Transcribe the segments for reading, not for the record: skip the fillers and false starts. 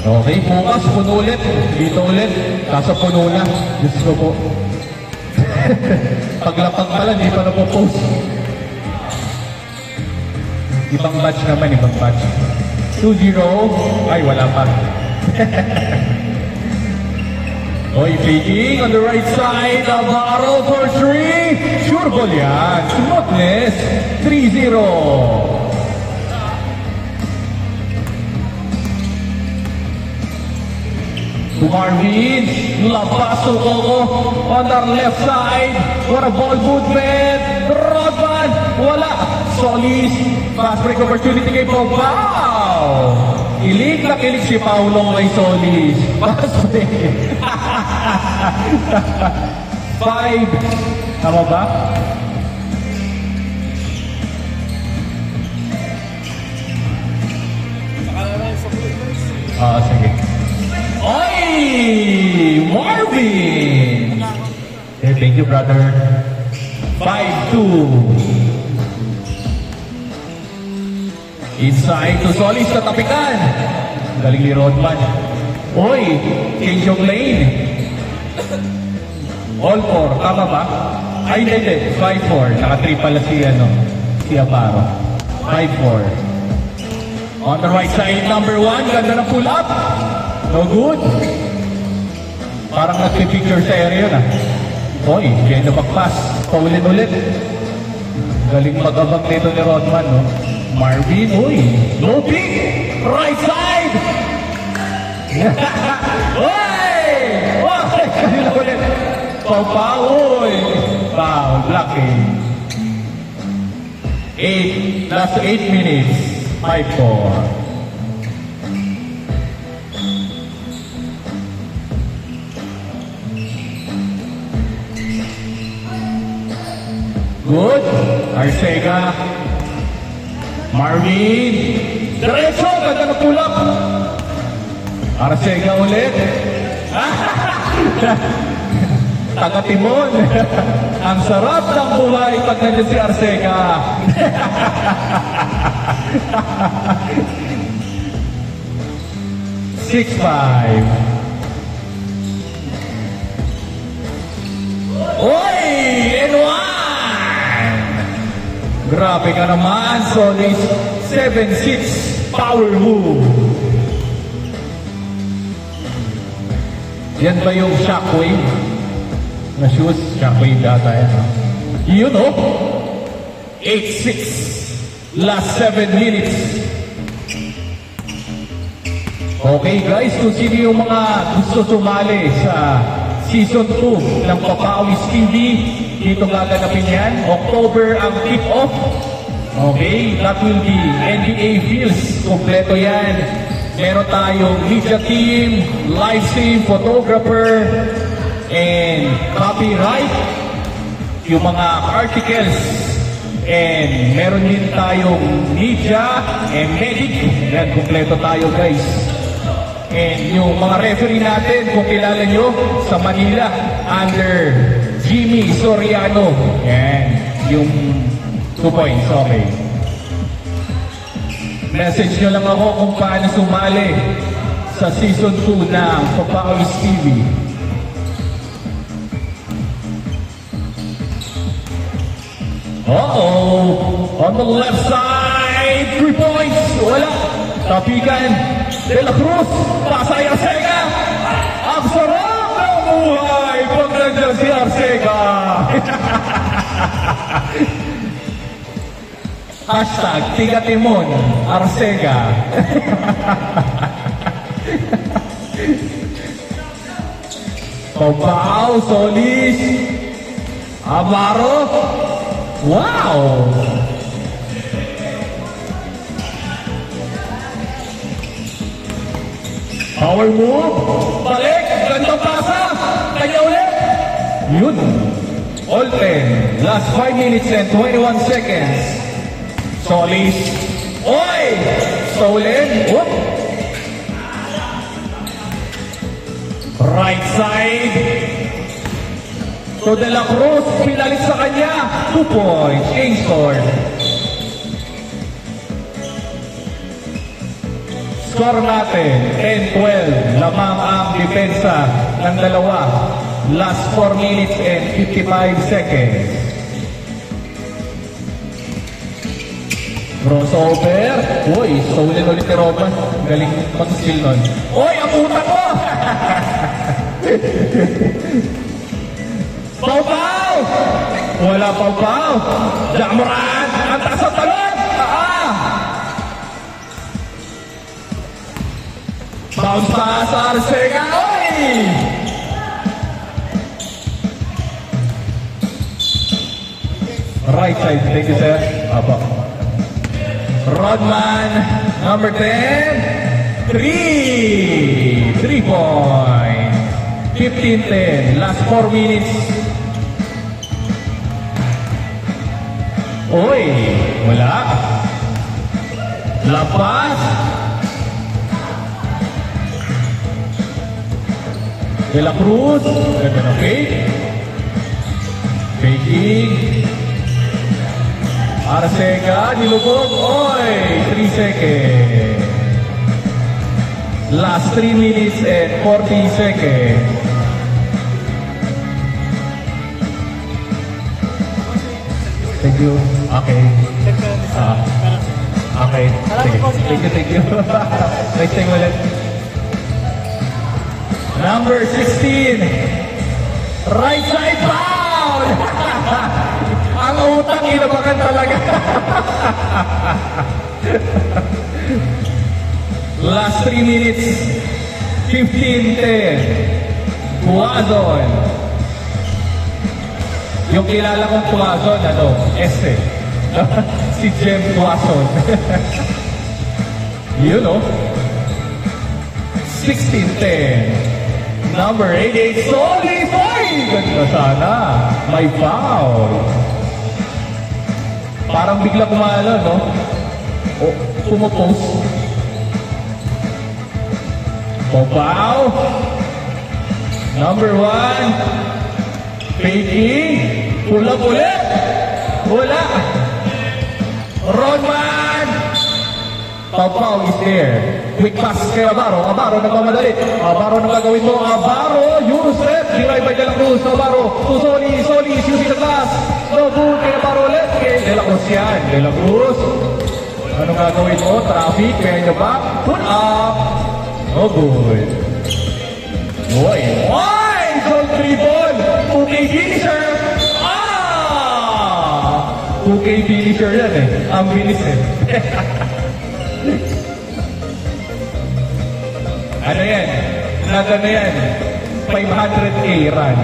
Okay, bukas, puno ulit. Dito ulit. Kaso puno na. Diyos ko po. Paglapag pala, di pa napopost. Ibang batch naman, ibang batch. 2-0. Ay, wala pa. Oy, faking on the right side. Navarro for 3. Sure ball yan. Smoothness. 3-0. To Marvin, Lapaso Coco on our left side. What a ball movement. Rodman, wala. Solis, fast break opportunity kay Pogba. Wow! Ilig na kilig si Paulong kay Solis. Fast break. 5. Tama ba? Sige. Oy! Marvin! Hey, thank you, brother. 5-2. Inside to Solis, tatapikan. Galing ni Rodman. Oy! Change of lane. All 4. Tama ba? Ay, hindi. 5-4. Naka-3 pala si Aparo. 5-4. On the right side, number 1. Ganda na pull up. No good. Parang nagpipicture sa area na. Oy, kaya nabakpas. Paulin ulit. Galing mag-abang nito ni Rodman, no? Marvin, uy. No pick. Right side. Uy! Uy! Kanila ulit. Pau, uy. Foul, blocking. 8. Last 8 minutes. 5-4. Good. Arcega. Marvin. Diretso. Ganda na pull up. Arcega ulit. Taga-Timon. Ang sarap ng buhay pag nandiyan si Arcega. Six-5. Oy! N1! Grabe ka naman, Solis. 7-6 power move. Yan ba yung shockwave? Na shoes? Shockwave data yan. Yun o. 8-6. Last 7 minutes. Okay guys, kung sino yung mga gusto sumali sa Season 2 ng Papawis TV, dito gaganapin yan. October ang kick-off. Okay, that will be NBA Fields. Kompleto yan. Meron tayong media team, live stream, photographer, and copyright. Yung mga articles. And meron din tayong media and medic. Yan, kompleto tayo guys. And yung mga referee natin, kung kilala nyo, sa Manila, under Jimmy Soriano. Yan. Yung 2 points. Okay. Message nyo lang ako kung paano sumali sa Season 2 ng Papawis TV. Uh-oh. On the left side, 3 points. Wala. Tapikan. De La Cruz. Pasay Arcega. Ang sarap ng buhay pag nandiyan si Arcega. Hashtag Tigatimon Arcega. Pabao, Solis, Amaro. Wow! Power move. Balik. Gandang pasa. Kanya ulit. Yun. All 10. Last 5 minutes and 21 seconds. Solis. Oy! Stolen. Whoop. Right side. So De La Cruz. Pinalit sa kanya. 2 points. Game score. Score natin, 10-12. Lamang ang depensa ng dalawa. Last 4 minutes and 55 seconds. Crossover. Uy, stolen ulit ni Roman. Galing mag-skill nun. Uy, ang utak ko! Pau-pau! Wala pau-pau. Jamuran! Ang taas ang talon! Bounce pass, Arcega! Uy! Right side, thank you, sir. Aba. Rodman, number 10. 3 point. 15-10. Last 4 minutes. Uy, wala. Lapas. De La Cruz. Ganda na fake. Faking. Arcega, nilubog. Oy, 3 seconds. Last 3 minutes and 40 seconds. Thank you. Okay. Okay. Thank you. Next time ulit. Number 16. Right side foul! Ang utang inabakan talaga. Last 3 minutes. 15-10. Tuazon. Yung kilala kong Tuazon, si Jem Tuazon. You know. 16-10. Number 88, Solly Foy! Ganda sana. May foul. Parang bigla kumalo, no? O, pumupos. Foul. Number 1. Faking. Pull-up ulit. Wala. Rodman. Pau is there. Quick pass kay Abaro. Abaro nagmamadali. Abaro na gagawin mo. Abaro. Yusef. Giray by De La Cruz. Abaro. To Solis. Solis using the glass. No good kay Abaro ulit. Kay De La Cruz yan. De La Cruz. Ano gagawin mo? Traffic. Kaya nyo ba? Pull up. No good. Boy. Why? Sol triple. 2K finisher. 2K finisher yan eh. Ang bilis eh. Ano yan? Nag ano yan? 500K run.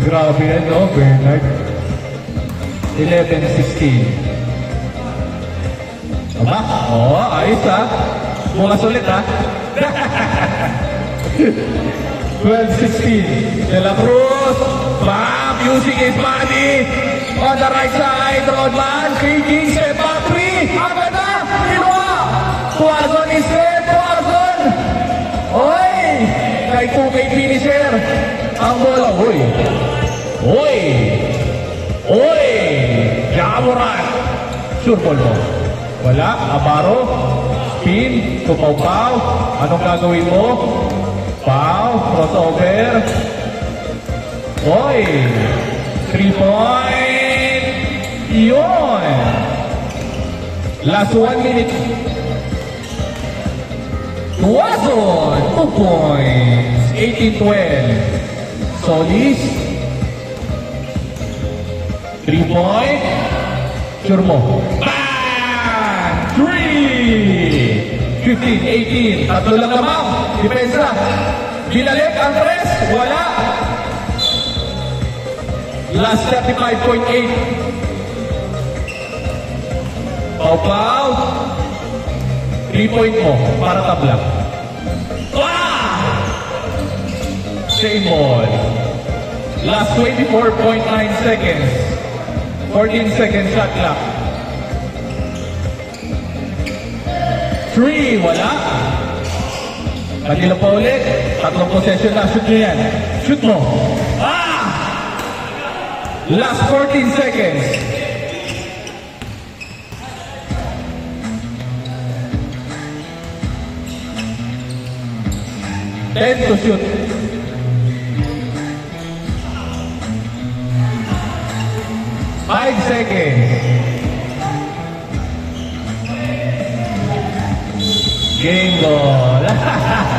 Grabe yan, no, Bernard? 11-16. Aba? Oo, ayos ha. Bukas ulit ha. 12-16. De La Cruz. Bam! Using his body. On the right side, Rodman. Faking, set back 3. Agad na! Kinuha! Tuazon is there. Tuazon! Oy! Kay 2K finisher. Ang bola. Oy! Oy! Oy! Jamuran! Sure ball mo. Wala. Abaro. Spin. To Pau-Pau. Anong gagawin mo? Pau. Crossover. Oy! 3 point! Yun! Last 1 minute. Tuazon! 2 points. 18-12. Solis. 3 point. Sure mo. Bang! 3! 15-18. Tatlo lang naman. Depensa. Binalik ang tres. Wala. Last 35.8. Pau-Pau. 3 point mo para tabla. Same ball. Last 24.9 seconds. 14 seconds shot clock. 3, wala. Kanila pa ulit. Tatlong possession na. Shoot nyo yan. Shoot mo. Last 14 seconds. 10 to shoot. Five seconds. Game ball.